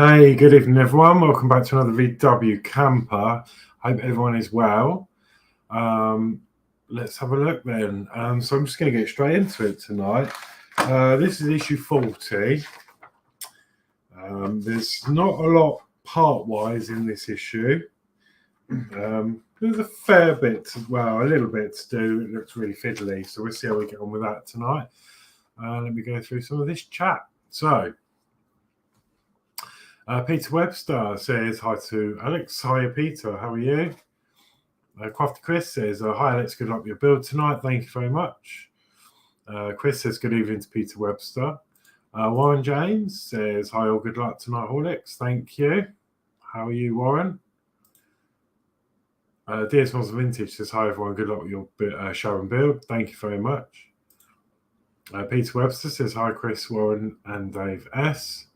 Hey, good evening, everyone. Welcome back to another VW Camper. Hope everyone is well. Let's have a look then. So I'm just going to get straight into it tonight. This is issue 40. There's not a lot part-wise in this issue. There's a fair bit, well, a little bit to do. It looks really fiddly, so we'll see how we get on with that tonight. Let me go through some of this chat. So, Peter Webster says hi to Alex. Hiya, Peter. How are you? Crafty Chris says, hi, Alex. Good luck with your build tonight. Thank you very much. Chris says, good evening to Peter Webster. Warren James says, hi, all. Good luck tonight, Horlixs. Thank you. How are you, Warren? DS Monster Vintage says, hi, everyone. Good luck with your show and build. Thank you very much. Peter Webster says, hi, Chris, Warren, and Dave S.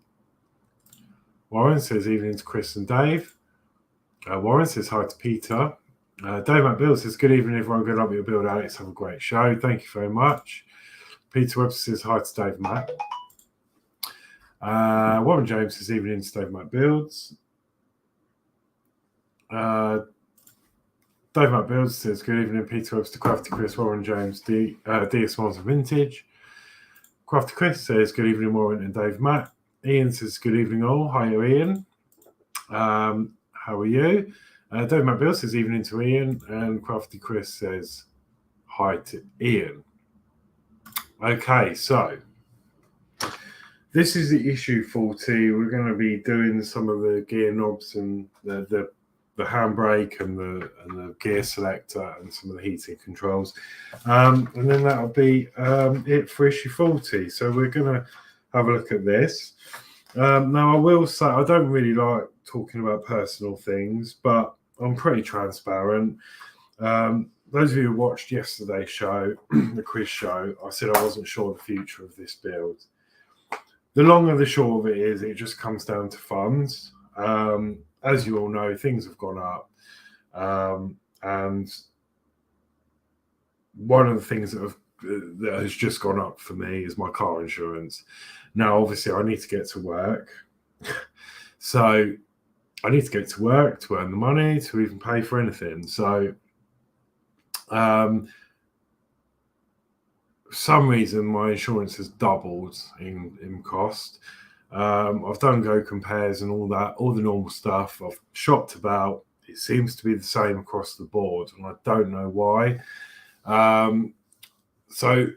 Warren says, evening to Chris and Dave. Warren says, hi to Peter. Dave Builds says, good evening, everyone. Good luck with your build, Alex. Have a great show. Thank you very much. Peter Webster says, hi to Dave Matt. Warren James says, evening to Dave Builds. Dave Builds says, good evening, Peter Webster, Crafty Chris, Warren James, DS Monster Vintage. Crafty Chris says, good evening, Warren and Dave Matt. Ian says, good evening, all. Hi, Ian. How are you? Dave Bill says, evening to Ian. And Crafty Chris says, hi to Ian. Okay, so this is the issue 40. We're going to be doing some of the gear knobs and the handbrake and the gear selector and some of the heating controls. And then that'll be it for issue 40. So we're going to have a look at this. Now, I will say I don't really like talking about personal things, but I'm pretty transparent. Those of you who watched yesterday's show, the quiz show, I said I wasn't sure of the future of this build. The long and the short of it is it just comes down to funds. As you all know, things have gone up. And one of the things that has just gone up for me is my car insurance. Now, obviously, I need to get to work. So I need to get to work to earn the money to even pay for anything. So for some reason, my insurance has doubled in cost. I've done Go Compares and all that, all the normal stuff. I've shopped about. It seems to be the same across the board, and I don't know why. So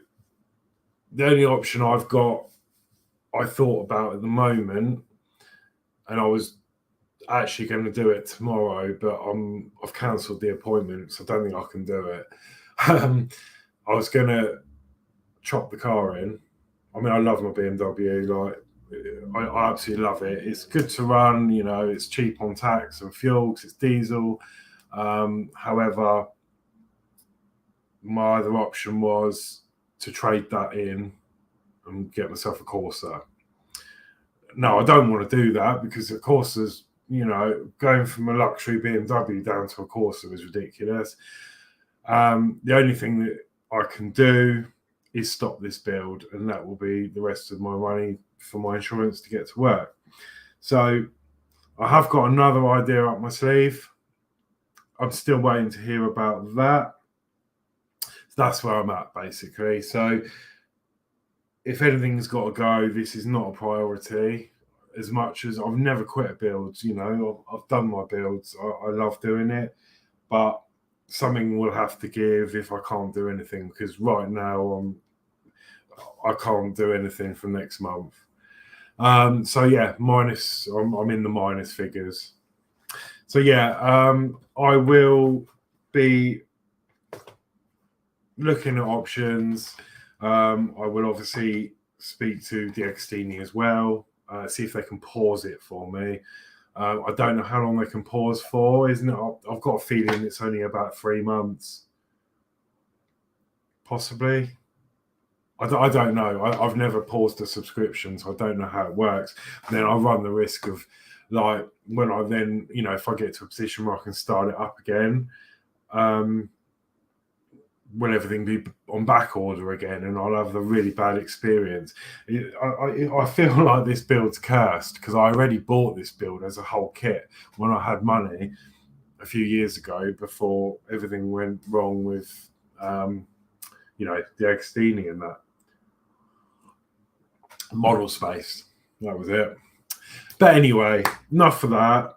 the only option I've got, I thought about at the moment, and I was actually going to do it tomorrow, but I've cancelled the appointment, so I don't think I can do it. I was going to chop the car in. I mean, I love my BMW. Like, I absolutely love it. It's good to run. You know, it's cheap on tax and fuel because it's diesel. However, my other option was to trade that in and get myself a Corsa. No, I don't want to do that because the Corsa's, you know, going from a luxury BMW down to a Corsa is ridiculous. The only thing that I can do is stop this build, and that will be the rest of my money for my insurance to get to work. So I have got another idea up my sleeve. I'm still waiting to hear about that. That's where I'm at, basically. So if anything's got to go, this is not a priority. As much as I've never quit a build, you know, I've done my builds. I love doing it, but something will have to give if I can't do anything, because right now I can't do anything for next month. So yeah, minus. I'm in the minus figures. So yeah, I will be looking at options. I will obviously speak to DXTini as well, see if they can pause it for me. I don't know how long they can pause for, isn't it? I've got a feeling it's only about 3 months, possibly. I don't know. I've never paused a subscription, so I don't know how it works. And then I run the risk of, like, when I then, you know, if I get to a position where I can start it up again, will everything be on back order again, and I'll have a really bad experience. I feel like this build's cursed because I already bought this build as a whole kit when I had money a few years ago before everything went wrong with, you know, the Agostini and that model space. That was it. But anyway, enough of that.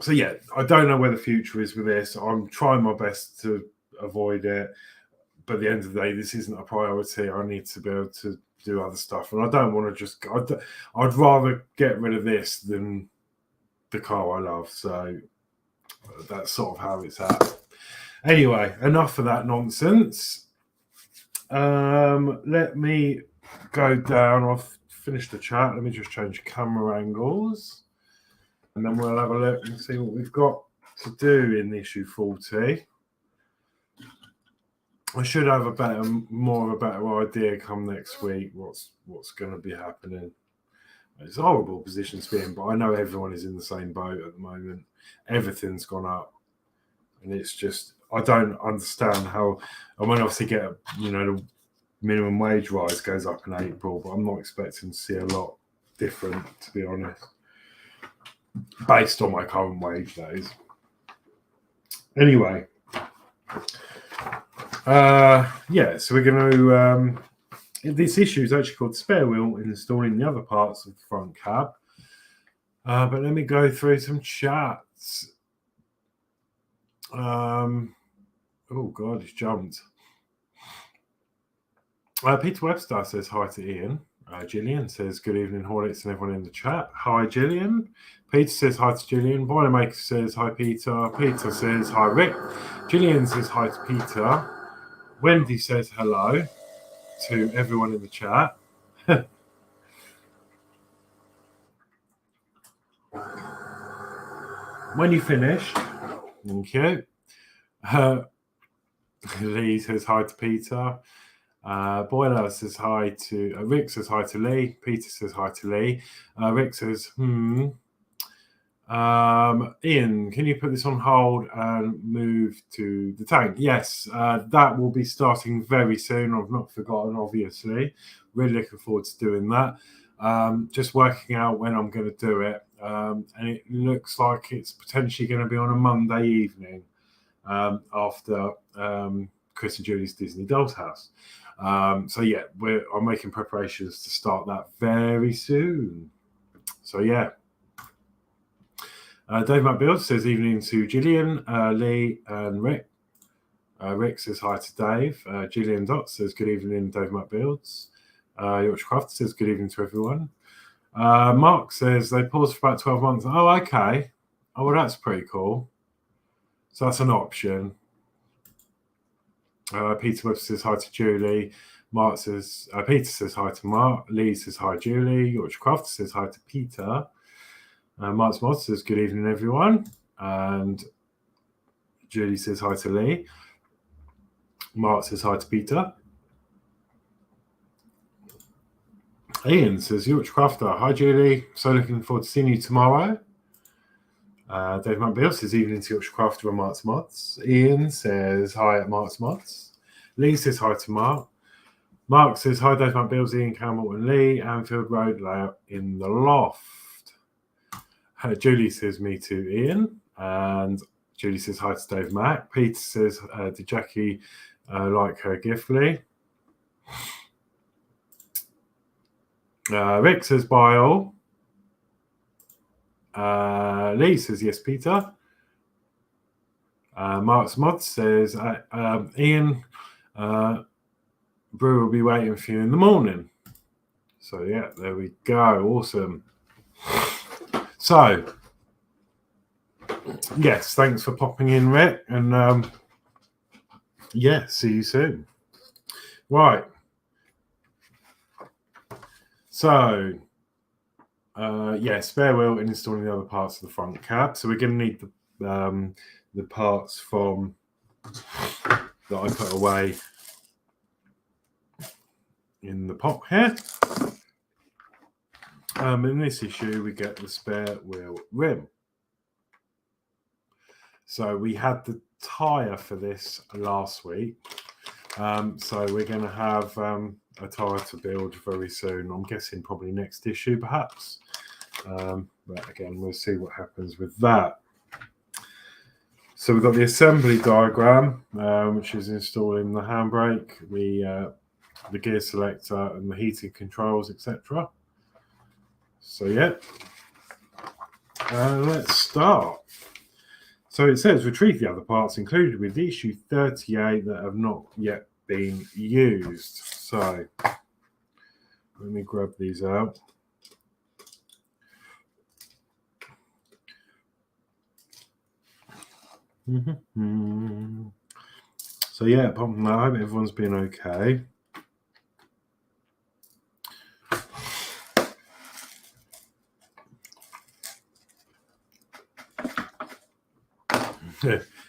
So yeah, I don't know where the future is with this. I'm trying my best to avoid it, but at the end of the day, this isn't a priority. I need to be able to do other stuff, and I don't want to just. I'd rather get rid of this than the car I love. So that's sort of how it's at. Anyway, enough of that nonsense. Let me go down. I've finished the chat. Let me just change camera angles, and then we'll have a look and see what we've got to do in issue 40. I should have more of a better idea come next week what's going to be happening. It's a horrible position to be in, but I know everyone is in the same boat at the moment. Everything's gone up, and it's just I don't understand how. I mean, obviously get the minimum wage rise goes up in April, but I'm not expecting to see a lot different, to be honest, based on my current wage days. Anyway. Yeah, so we're going to this issue is actually called Spare Wheel Installing the Other Parts of the Front Cab, but let me go through some chats. Oh god, he's jumped. Peter Webster says hi to Ian. Gillian says good evening, Horlixs and everyone in the chat. Hi Gillian. Peter says hi to Gillian. Boilermaker says hi Peter. Peter says hi Rick. Gillian says hi to Peter. Wendy says hello to everyone in the chat. When you finish, thank you. Lee says hi to Peter. Boiler says hi to Rick. Says hi to Lee. Peter says hi to Lee. Rick says Ian, can you put this on hold and move to the tank? Yes, that will be starting very soon. I've not forgotten, obviously. Really looking forward to doing that. Just working out when I'm going to do it. And it looks like it's potentially going to be on a Monday evening after Chris and Julie's Disney Doll's House. So yeah, I'm making preparations to start that very soon. So yeah. Dave Builds says evening to Gillian, Lee, and Rick. Rick says hi to Dave. Gillian Dotz says good evening, Dave Builds. Yorkshire Crafter says good evening to everyone. Mark says they paused for about 12 months. Oh, okay. Oh, well, that's pretty cool. So that's an option. Peter Webster says hi to Julie. Mark says Peter says hi to Mark. Lee says hi Julie. Yorkshire Crafter says hi to Peter. Mark's Mod says good evening everyone, and Julie says hi to Lee. Mark says hi to Peter. Ian says Yorkshire Crafter, hi Julie, so looking forward to seeing you tomorrow. Dave McBeal says evening to Yorkshire Crafter and Mark's Mods. Ian says hi at Mark's Mods. Lee says hi to Mark. Mark says hi Dave McBeal, Ian Campbell and Lee. Anfield Road layout in the loft. Julie says me to Ian, and Julie says hi to Dave Mack. Peter says, did Jackie like her gift, Lee? Rick says bye all. Lee says yes, Peter. Mark's Mod says Ian, Brew will be waiting for you in the morning. So yeah, there we go. Awesome. So, yes, thanks for popping in, Rick, and yeah, see you soon. Right. So, yeah, spare wheel and installing the other parts of the front cab. So we're going to need the parts from that I put away in the pot here. In this issue, we get the spare wheel rim. So we had the tyre for this last week. So we're going to have a tyre to build very soon. I'm guessing probably next issue, perhaps. But again, we'll see what happens with that. So we've got the assembly diagram, which is installing the handbrake, the gear selector, and the heating controls, etc. So yeah, let's start. So it says retrieve the other parts included with issue 38 that have not yet been used. So let me grab these out. So yeah, apart from that, I hope everyone's been okay.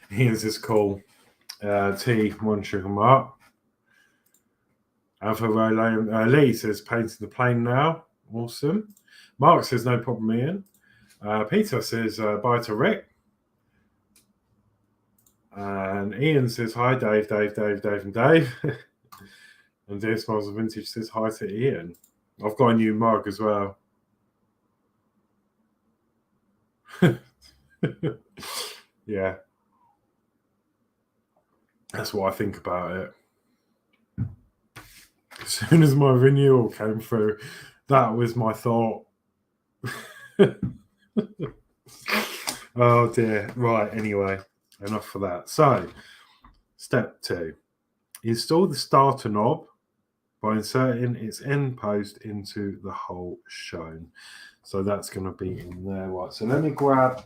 Here's this call. T, 1 sugar mark. Alpha Lee says painting the plane now. Awesome. Mark says no problem, Ian. Peter says bye to Rick. And Ian says hi, Dave, and Dave. And Dear Smiles of Vintage says hi to Ian. I've got a new mug as well. Yeah. That's what I think about it. As soon as my renewal came through, that was my thought. Oh dear. Right, anyway, enough for that. So, step 2. Install the starter knob by inserting its end post into the hole shown. So that's going to be in there. Right, so let me grab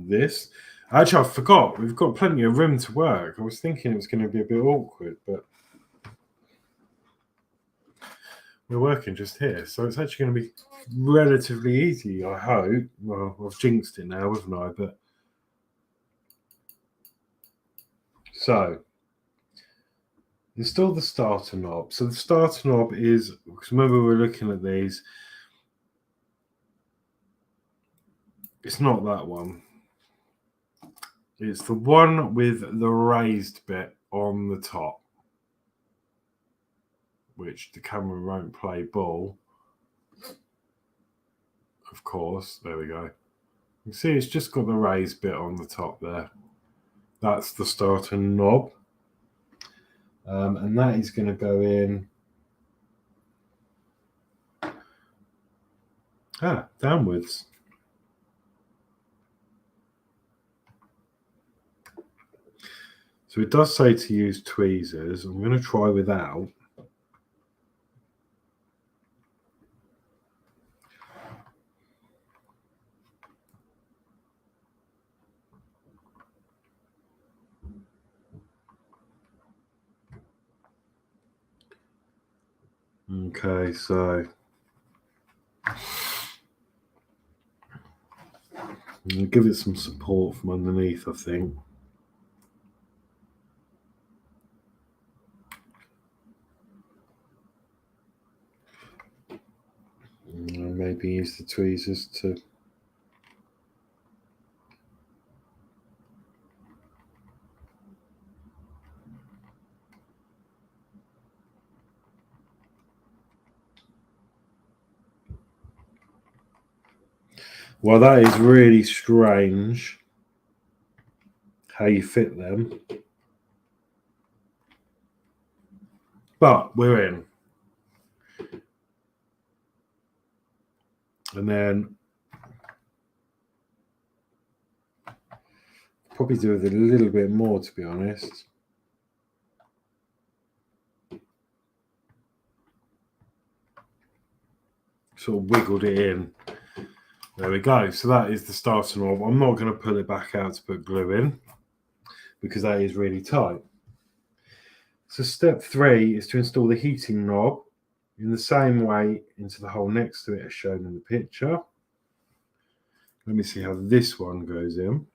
this. Actually, I forgot. We've got plenty of room to work. I was thinking it was going to be a bit awkward, but we're working just here. So it's actually going to be relatively easy, I hope. Well, I've jinxed it now, haven't I? But so, install the starter knob. So the starter knob is, because remember we're looking at these, it's not that one. It's the one with the raised bit on the top, which the camera won't play ball. Of course, there we go. You can see it's just got the raised bit on the top there. That's the starter knob. And that is going to go in downwards. So it does say to use tweezers. I'm going to try without. Okay, so I'm going to give it some support from underneath, I think. Maybe use the tweezers to... Well, that is really strange how you fit them. But we're in. And then probably do with a little bit more, to be honest. Sort of wiggled it in. There we go. So that is the starter knob. I'm not going to pull it back out to put glue in because that is really tight. So step 3 is to install the heating knob in the same way into the hole next to it as shown in the picture. Let me see how this one goes in.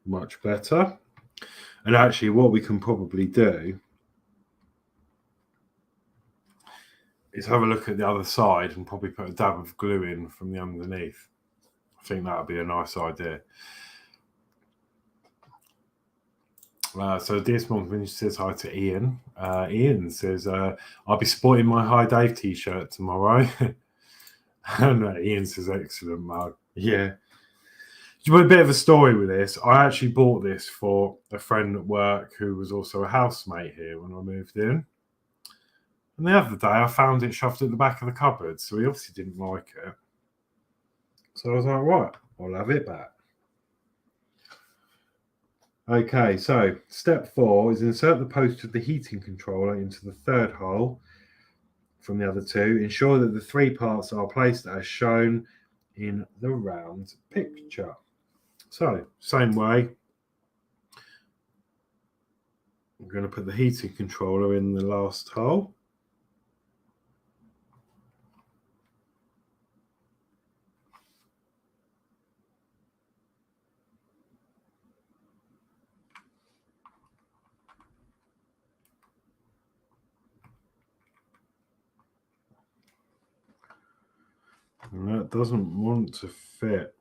Much better. And actually what we can probably do is have a look at the other side and probably put a dab of glue in from the underneath. I think that would be a nice idea. So this month when she says hi to Ian, Ian says, I'll be sporting my Hi Dave t-shirt tomorrow. And Ian says, excellent mug. Yeah. A bit of a story with this. I actually bought this for a friend at work who was also a housemate here when I moved in. And the other day I found it shoved at the back of the cupboard, so he obviously didn't like it. So I was like, right, I'll have it back. Okay, so step 4 is insert the post of the heating controller into the third hole from the other two. Ensure that the 3 parts are placed as shown in the round picture. So, same way, I'm going to put the heating controller in the last hole. And that doesn't want to fit.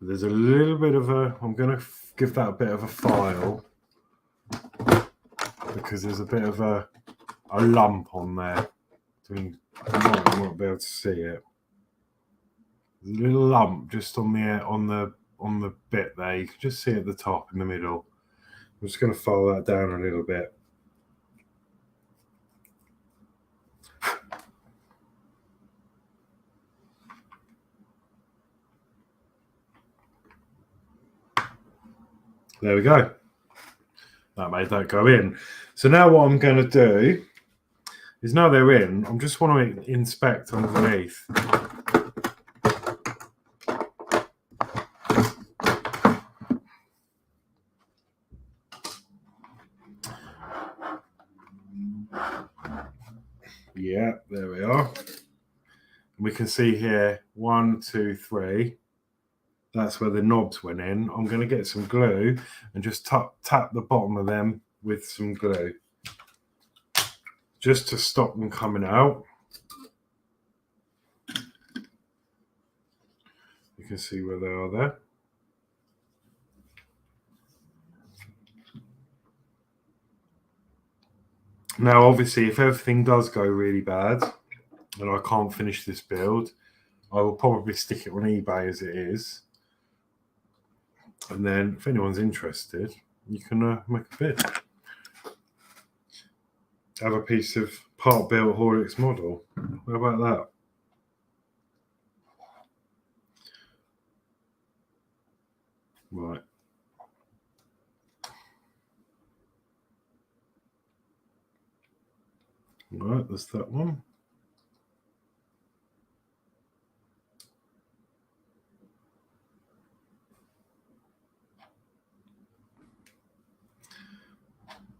There's a little bit of a, I'm going to give that a bit of a file because there's a bit of a lump on there. You won't be able to see it. There's a little lump just on the bit there. You can just see at the top in the middle. I'm just going to file that down a little bit. There we go. That made that go in. So now what I'm going to do is, now they're in, I just want to inspect underneath. Yeah, there we are. And we can see here 1, 2, 3. That's where the knobs went in. I'm going to get some glue and just tap the bottom of them with some glue, just to stop them coming out. You can see where they are there. Now, obviously, if everything does go really bad and I can't finish this build, I will probably stick it on eBay as it is. And then if anyone's interested, you can make a bid. Have a piece of part-built Horlixs model. How about that? Right. Right, there's that one.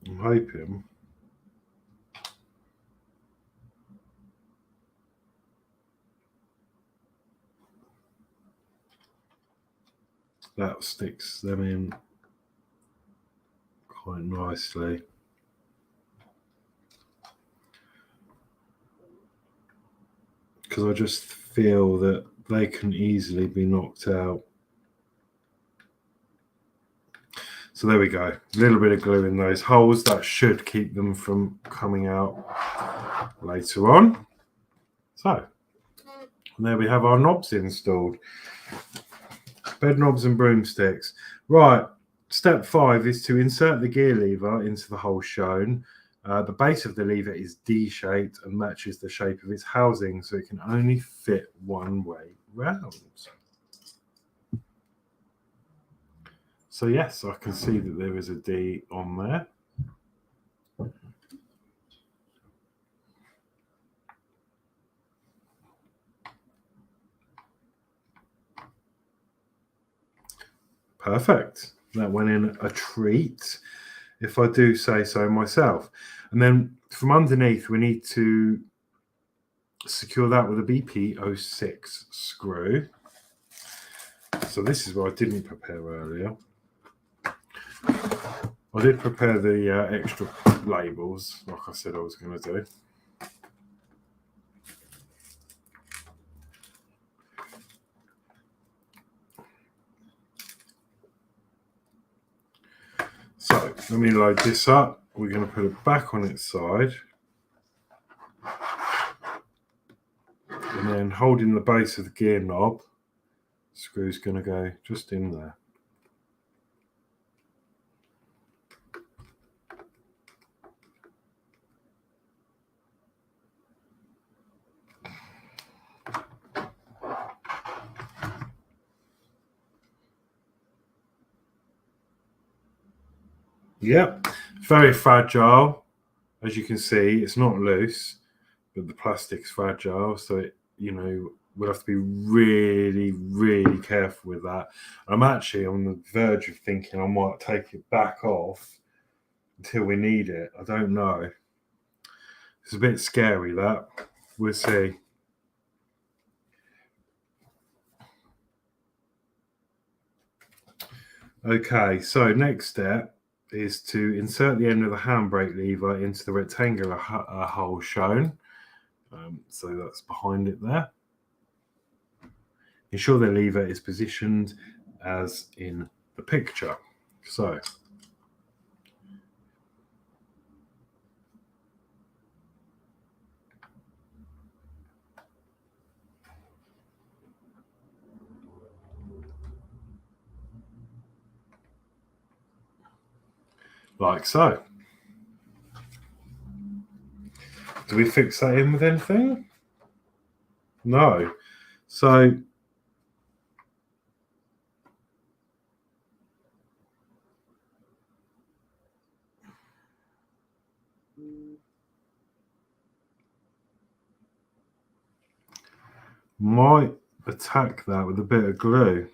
I'm hoping that sticks them in quite nicely. Because I just feel that they can easily be knocked out. So there we go. A little bit of glue in those holes. That should keep them from coming out later on. So there we have our knobs installed. Bed knobs and broomsticks. Right, step 5 is to insert the gear lever into the hole shown. The base of the lever is D-shaped and matches the shape of its housing, so it can only fit one way round. So yes, I can see that there is a D on there. Perfect. That went in a treat, if I do say so myself. And then from underneath, we need to secure that with a BP06 screw. So this is what I didn't prepare earlier. I did prepare the extra labels, like I said I was going to do. So let me load this up. We're going to put it back on its side. And then holding the base of the gear knob, screw's going to go just in there. Yep, very fragile. As you can see, it's not loose, but the plastic's fragile, so it, you know, we'll have to be really, really careful with that. I'm actually on the verge of thinking I might take it back off until we need it. I don't know. It's a bit scary, that. We'll see. Okay, so next step is to insert the end of the handbrake lever into the rectangular hole shown. So that's behind it there. Ensure the lever is positioned as in the picture. So like so. Do we fix that in with anything? No. So might attack that with a bit of glue.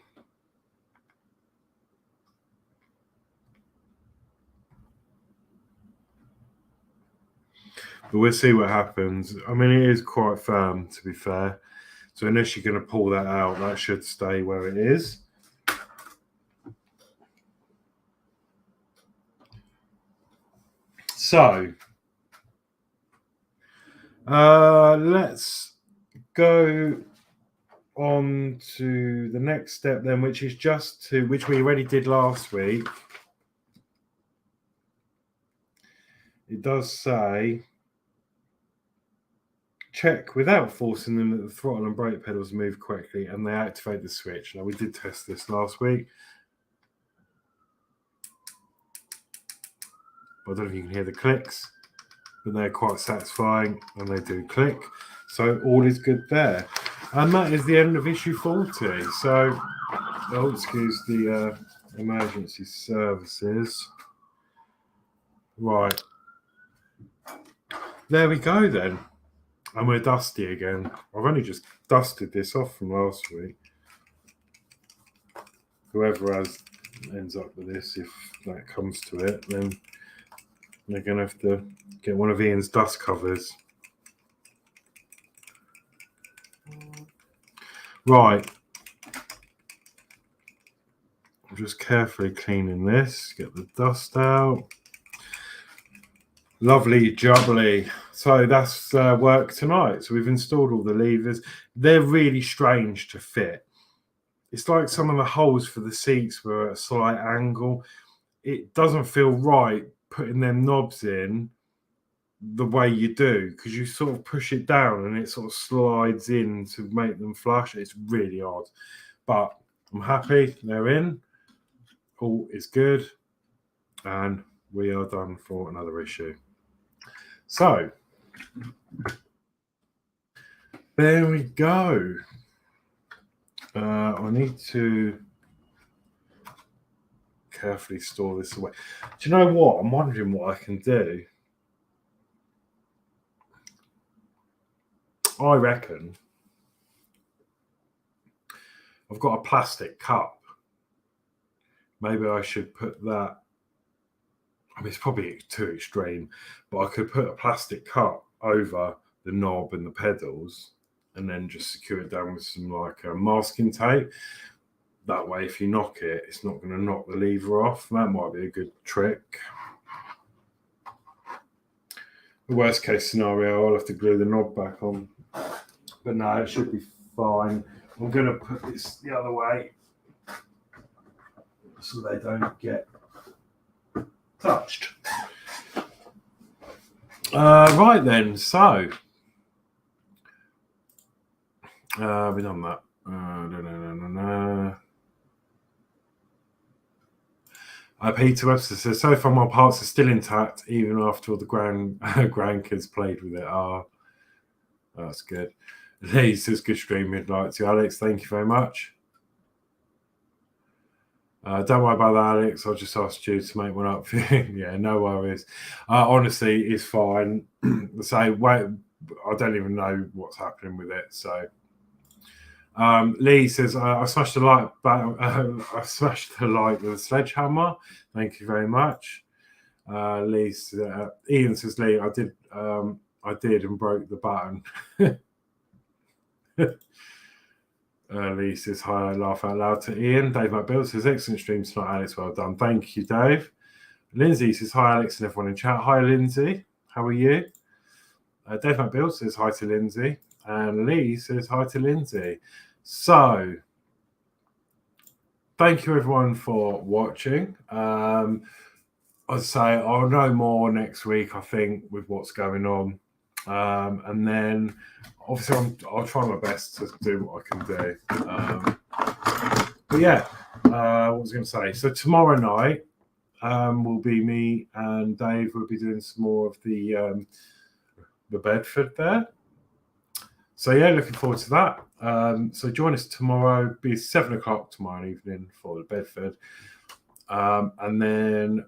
But we'll see what happens. I mean, it is quite firm, to be fair. So unless you're going to pull that out, that should stay where it is. So let's go on to the next step then, which is just to, which we already did last week. It does say, check without forcing them that the throttle and brake pedals move correctly and they activate the switch. Now, we did test this last week. I don't know if you can hear the clicks, but they're quite satisfying and they do click. So all is good there. And that is the end of issue 40. So, oh, excuse the emergency services. Right. There we go then. And we're dusty again. I've only just dusted this off from last week. Whoever ends up with this, if that comes to it, then they're going to have to get one of Ian's dust covers. Right. I'm just carefully cleaning this, get the dust out. Lovely jubbly. So that's work tonight. So we've installed all the levers. They're really strange to fit. It's like some of the holes for the seats were at a slight angle. It doesn't feel right putting them knobs in the way you do, because you sort of push it down and it sort of slides in to make them flush. It's really odd, but I'm happy they're in. All is good, and we are done for another issue. So there we go. I need to carefully store this away. Do you know what? I'm wondering what I can do. I reckon I've got a plastic cup. Maybe I should put that. I mean, it's probably too extreme, but I could put a plastic cup over the knob and the pedals and then just secure it down with some like masking tape. That way, if you knock it, it's not going to knock the lever off. That might be a good trick. The worst case scenario, I'll have to glue the knob back on. But no, it should be fine. I'm going to put this the other way so they don't get touched. Right then, so we've done that. Peter Webster says, so far my parts are still intact even after all the grandkids played with it. Oh, that's good. Lee says, good stream, midnight to Alex. Thank you very much. Don't worry about that, Alex. I'll just ask you to make one up for you. Yeah, no worries. Honestly, it's fine. So, wait, I don't even know what's happening with it. So, Lee says, I smashed the light I smashed the light with a sledgehammer. Thank you very much. Lee Ian says, Lee, I did and broke the button. Lee says, hi, I laugh out loud to Ian. Dave Builds says, excellent stream tonight, Alex. Well done. Thank you, Dave. Lindsay says, hi, Alex, and everyone in chat. Hi, Lindsay. How are you? Dave Builds says, hi to Lindsay. And Lee says, hi to Lindsay. So, thank you, everyone, for watching. I'd say I'll know more next week, I think, with what's going on. And then, obviously, I'll try my best to do what I can do. But yeah, what was I going to say? So tomorrow night will be me and Dave will be doing some more of the Bedford there. So yeah, looking forward to that. So join us tomorrow. It'll be 7 o'clock tomorrow evening for the Bedford. And then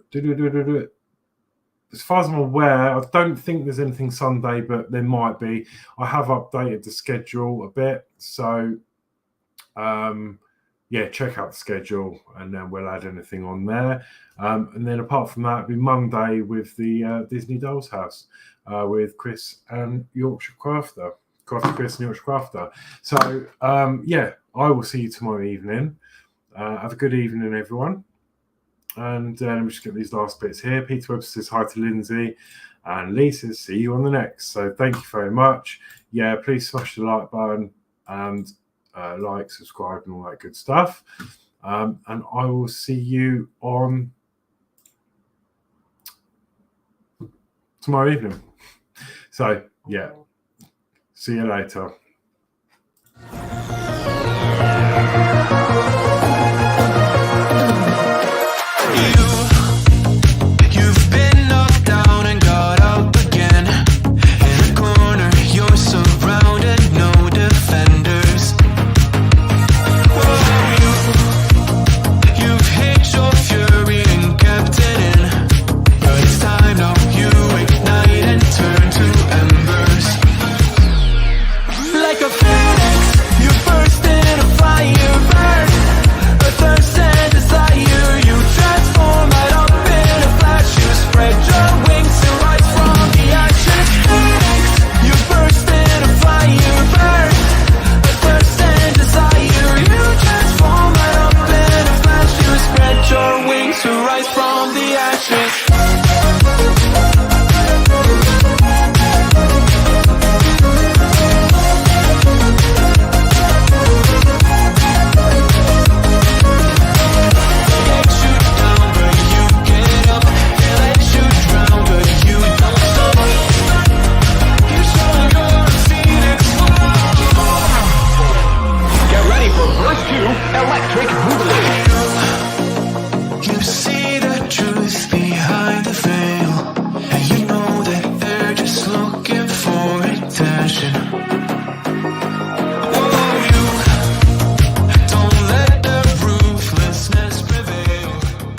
as far as I'm aware, I don't think there's anything Sunday, but there might be. I have updated the schedule a bit. So, yeah, check out the schedule and then we'll add anything on there. And then apart from that, it'll be Monday with the Disney Dolls House with Chris and Yorkshire Crafter. Crafty Chris and Yorkshire Crafter. So, yeah, I will see you tomorrow evening. Have a good evening, everyone. And let me just get these last bits here. Peter Webster says hi to Lindsay. And Lee says, see you on the next. So thank you very much. Yeah, please smash the like button and like, subscribe, and all that good stuff. And I will see you on tomorrow evening. So, yeah. See you later. You've been knocked down and got up again. In a corner, you're surrounded, no defenders. You've hid your fury and kept it in. But it's time now, you ignite and turn to embers. Like a